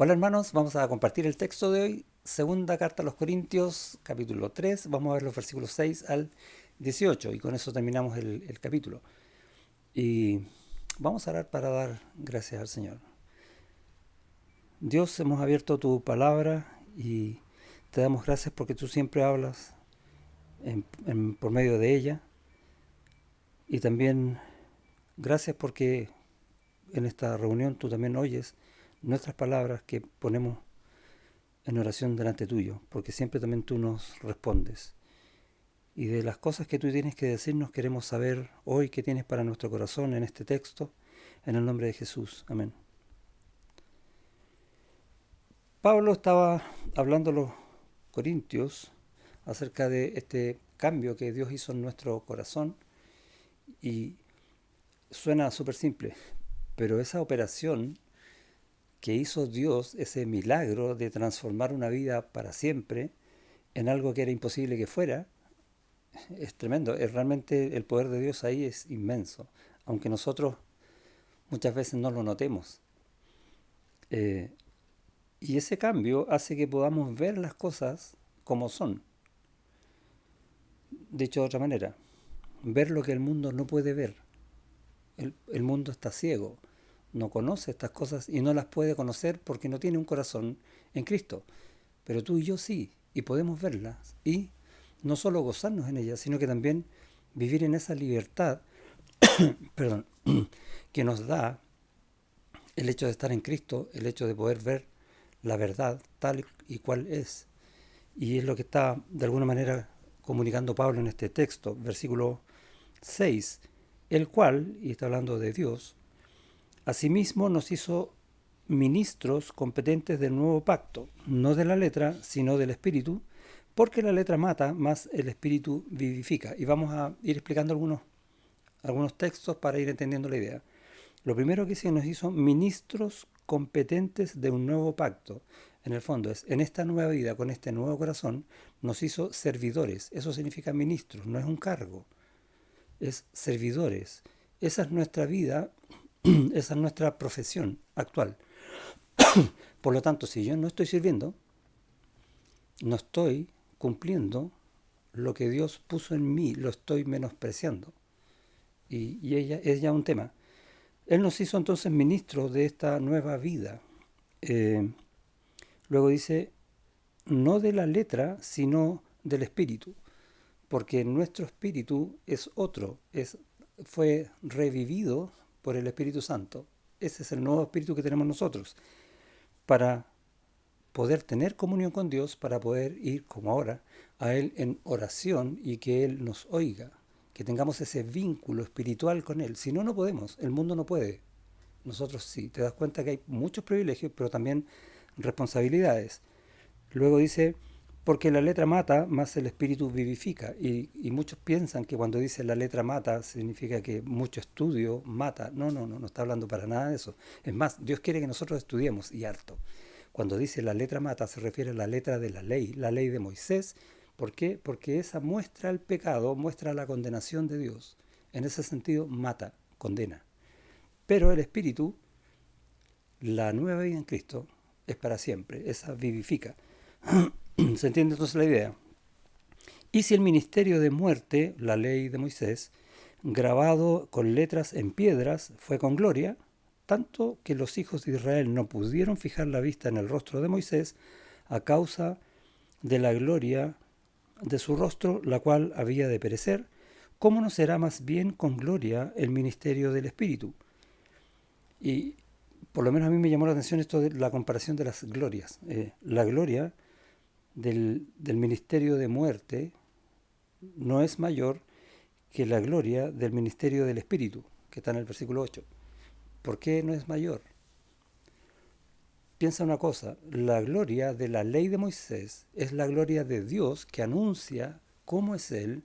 Hola hermanos, vamos a compartir el texto de hoy, segunda carta a los Corintios, capítulo 3, vamos a ver los versículos 6 al 18 y con eso terminamos el capítulo. Y vamos a orar para dar gracias al Señor. Dios, hemos abierto tu palabra y te damos gracias porque tú siempre hablas por medio de ella y también gracias porque en esta reunión tú también oyes nuestras palabras que ponemos en oración delante tuyo, porque siempre también tú nos respondes. Y de las cosas que tú tienes que decirnos queremos saber hoy qué tienes para nuestro corazón en este texto, en el nombre de Jesús. Amén. Pablo estaba hablando a los corintios acerca de este cambio que Dios hizo en nuestro corazón y suena súper simple, pero esa operación que hizo Dios, ese milagro de transformar una vida para siempre en algo que era imposible que fuera, es tremendo. Realmente el poder de Dios ahí es inmenso, aunque nosotros muchas veces no lo notemos. Eh, y ese cambio hace que podamos ver las cosas como son. Dicho de otra manera, ver lo que el mundo no puede ver. El mundo está ciego, no conoce estas cosas y no las puede conocer porque no tiene un corazón en Cristo. Pero tú y yo sí, y podemos verlas y no solo gozarnos en ellas, sino que también vivir en esa libertad, perdón, que nos da el hecho de estar en Cristo, el hecho de poder ver la verdad tal y cual es. Y es lo que está de alguna manera comunicando Pablo en este texto, versículo 6, el cual, y está hablando de Dios, asimismo nos hizo ministros competentes del nuevo pacto, no de la letra, sino del espíritu, porque la letra mata, más el espíritu vivifica. Y vamos a ir explicando algunos textos para ir entendiendo la idea. Lo primero que nos hizo ministros competentes de un nuevo pacto. En el fondo es, en esta nueva vida, con este nuevo corazón, nos hizo servidores. Eso significa ministros, no es un cargo, es servidores. Esa es nuestra vida, esa es nuestra profesión actual. Por lo tanto, si yo no estoy sirviendo, no estoy cumpliendo lo que Dios puso en mí, lo estoy menospreciando. Y ella es ya un tema. Él nos hizo entonces ministros de esta nueva vida. Eh, Luego dice, no de la letra, sino del espíritu, porque nuestro espíritu es otro, fue revivido por el Espíritu Santo. Ese es el nuevo espíritu que tenemos nosotros, para poder tener comunión con Dios, para poder ir, como ahora, a Él en oración y que Él nos oiga, que tengamos ese vínculo espiritual con Él. Si no, no podemos, el mundo no puede. Nosotros sí, te das cuenta que hay muchos privilegios, pero también responsabilidades. Luego dice, porque la letra mata, más el espíritu vivifica. Y muchos piensan que cuando dice la letra mata, significa que mucho estudio mata. No, no, no, no está hablando para nada de eso. Es más, Dios quiere que nosotros estudiemos, y harto. Cuando dice la letra mata, se refiere a la letra de la ley de Moisés. ¿Por qué? Porque esa muestra el pecado, muestra la condenación de Dios. En ese sentido, mata, condena. Pero el espíritu, la nueva vida en Cristo, es para siempre, esa vivifica. ¿Se entiende entonces la idea? Y si el ministerio de muerte, la ley de Moisés, grabado con letras en piedras, fue con gloria, tanto que los hijos de Israel no pudieron fijar la vista en el rostro de Moisés a causa de la gloria de su rostro, la cual había de perecer, ¿cómo no será más bien con gloria el ministerio del Espíritu? Y por lo menos a mí me llamó la atención esto de la comparación de las glorias. La gloria del ministerio de muerte no es mayor que la gloria del ministerio del Espíritu, que está en el versículo 8. ¿Por qué no es mayor? Piensa una cosa, la gloria de la ley de Moisés es la gloria de Dios que anuncia cómo es Él,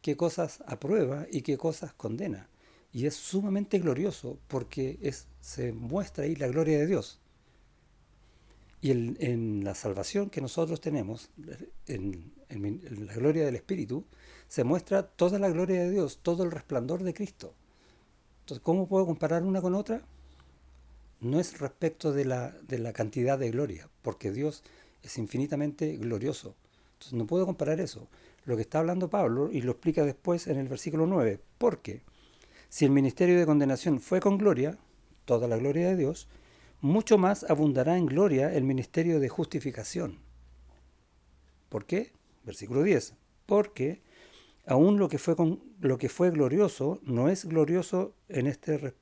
qué cosas aprueba y qué cosas condena. Y es sumamente glorioso porque se muestra ahí la gloria de Dios. Y en la salvación que nosotros tenemos, en la gloria del Espíritu, se muestra toda la gloria de Dios, todo el resplandor de Cristo. Entonces, ¿cómo puedo comparar una con otra? no es respecto de la cantidad de gloria, porque Dios es infinitamente glorioso. Entonces no puedo comparar eso. Lo que está hablando Pablo, y lo explica después en el versículo 9, porque si el ministerio de condenación fue con gloria, toda la gloria de Dios, mucho más abundará en gloria el ministerio de justificación. ¿Por qué? Versículo 10. Porque aún lo que fue glorioso no es glorioso en este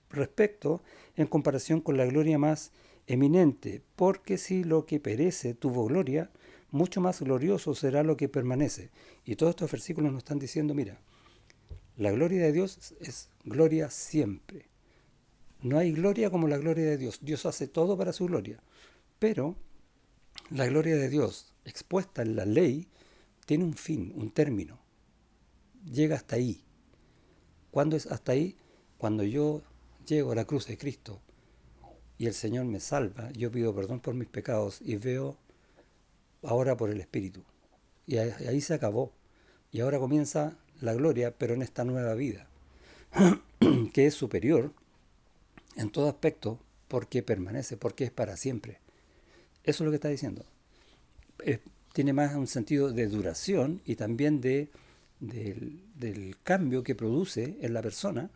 respecto en comparación con la gloria más eminente, porque si lo que perece tuvo gloria, mucho más glorioso será lo que permanece. Y todos estos versículos nos están diciendo, mira, la gloria de Dios es gloria siempre. No hay gloria como la gloria de Dios. Dios hace todo para su gloria. Pero la gloria de Dios expuesta en la ley tiene un fin, un término. Llega hasta ahí. ¿Cuándo es hasta ahí? Cuando yo llego a la cruz de Cristo y el Señor me salva, yo pido perdón por mis pecados y veo ahora por el Espíritu. Y ahí se acabó. Y ahora comienza la gloria, pero en esta nueva vida, que es superior en todo aspecto porque permanece, porque es para siempre. Eso es lo que está diciendo. Es, tiene más un sentido de duración y también del cambio que produce en la persona,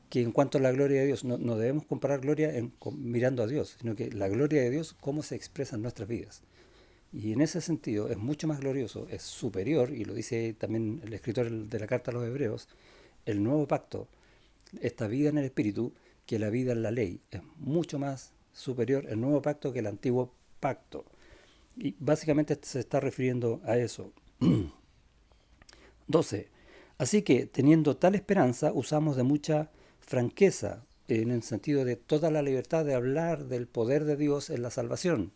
que en cuanto a la gloria de Dios, no debemos comparar gloria mirando a Dios, sino que la gloria de Dios, cómo se expresa en nuestras vidas. Y en ese sentido es mucho más glorioso, es superior, y lo dice también el escritor de la carta a los Hebreos, el nuevo pacto, esta vida en el Espíritu, que la vida en la ley. Es mucho más superior el nuevo pacto que el antiguo pacto. Y básicamente se está refiriendo a eso. 12. Así que, teniendo tal esperanza, usamos de mucha franqueza, en el sentido de toda la libertad de hablar del poder de Dios en la salvación,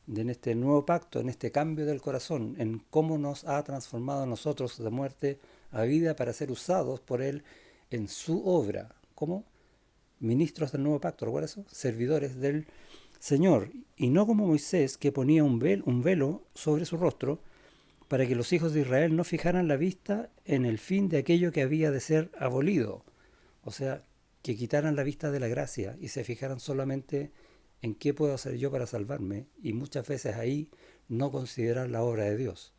en este nuevo pacto, en este cambio del corazón, en cómo nos ha transformado a nosotros de muerte a vida para ser usados por Él en su obra, como ministros del nuevo pacto, ¿recuerdas eso? Servidores del Señor, y no como Moisés, que ponía un velo sobre su rostro, para que los hijos de Israel no fijaran la vista en el fin de aquello que había de ser abolido. O sea, que quitaran la vista de la gracia y se fijaran solamente en qué puedo hacer yo para salvarme, y muchas veces ahí no considerar la obra de Dios,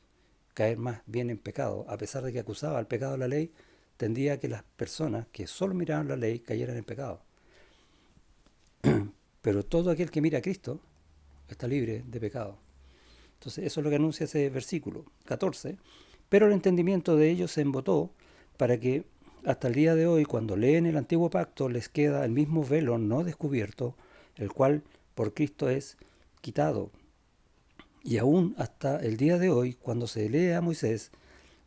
caer más bien en pecado. A pesar de que acusaba al pecado de la ley, tendía a que las personas que solo miraban la ley cayeran en pecado. Pero todo aquel que mira a Cristo está libre de pecado. Entonces eso es lo que anuncia ese versículo 14. Pero el entendimiento de ellos se embotó para que hasta el día de hoy, cuando leen el antiguo pacto, les queda el mismo velo no descubierto, el cual por Cristo es quitado. Y aún hasta el día de hoy, cuando se lee a Moisés,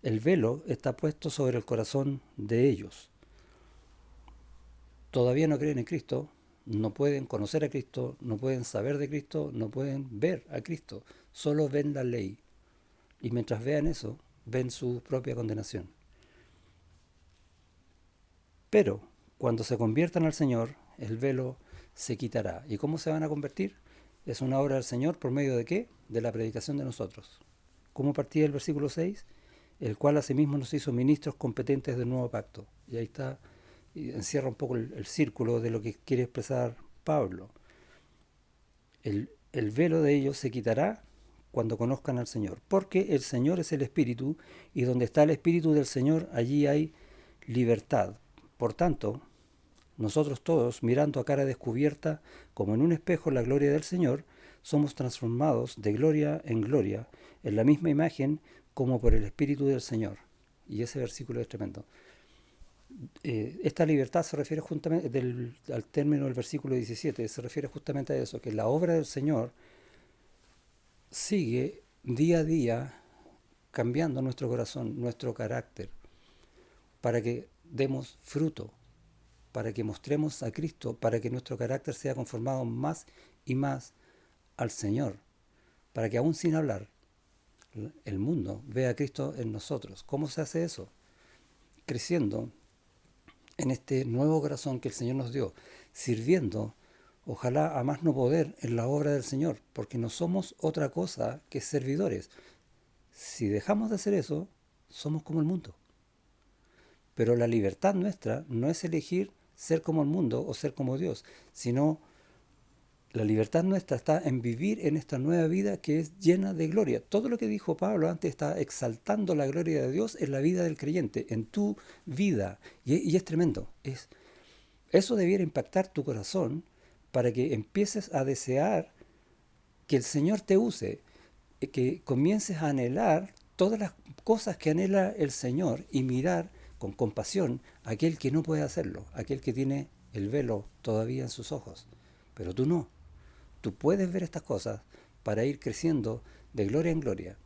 el velo está puesto sobre el corazón de ellos. Todavía no creen en Cristo, no pueden conocer a Cristo, no pueden saber de Cristo, no pueden ver a Cristo, solo ven la ley. Y mientras vean eso, ven su propia condenación. Pero cuando se conviertan al Señor, el velo se quitará. ¿Y cómo se van a convertir? Es una obra del Señor por medio de ¿qué? De la predicación de nosotros. ¿Cómo partía el versículo 6? El cual asimismo nos hizo ministros competentes del nuevo pacto. Y ahí está, y encierra un poco el círculo de lo que quiere expresar Pablo. El velo de ellos se quitará cuando conozcan al Señor, porque el Señor es el Espíritu, y donde está el Espíritu del Señor, allí hay libertad. Por tanto, nosotros todos, mirando a cara descubierta, como en un espejo la gloria del Señor, somos transformados de gloria en gloria, en la misma imagen como por el Espíritu del Señor. Y ese versículo es tremendo. Esta libertad se refiere justamente al término del versículo 17, se refiere justamente a eso, que la obra del Señor sigue día a día cambiando nuestro corazón, nuestro carácter, para que demos fruto, para que mostremos a Cristo, para que nuestro carácter sea conformado más y más al Señor, para que aún sin hablar, el mundo vea a Cristo en nosotros. ¿Cómo se hace eso? Creciendo en este nuevo corazón que el Señor nos dio, sirviendo, ojalá a más no poder, en la obra del Señor, porque no somos otra cosa que servidores. Si dejamos de hacer eso, somos como el mundo. Pero la libertad nuestra no es elegir ser como el mundo o ser como Dios, sino la libertad nuestra está en vivir en esta nueva vida que es llena de gloria. Todo lo que dijo Pablo antes está exaltando la gloria de Dios en la vida del creyente, en tu vida. Y es tremendo. Eso debiera impactar tu corazón para que empieces a desear que el Señor te use, que comiences a anhelar todas las cosas que anhela el Señor y mirar con compasión a aquel que no puede hacerlo, aquel que tiene el velo todavía en sus ojos. Pero tú no. Tú puedes ver estas cosas para ir creciendo de gloria en gloria,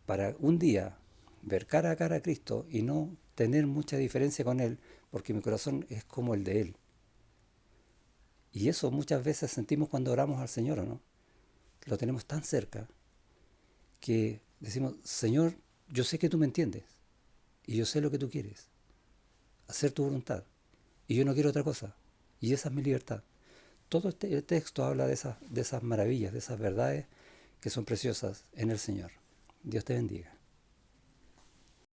para un día ver cara a cara a Cristo y no tener mucha diferencia con Él, porque mi corazón es como el de Él. Y eso muchas veces sentimos cuando oramos al Señor, ¿o no? Lo tenemos tan cerca que decimos, Señor, yo sé que tú me entiendes y yo sé lo que tú quieres, hacer tu voluntad. Y yo no quiero otra cosa. Y esa es mi libertad. Todo el texto habla de esas maravillas, de esas verdades que son preciosas en el Señor. Dios te bendiga.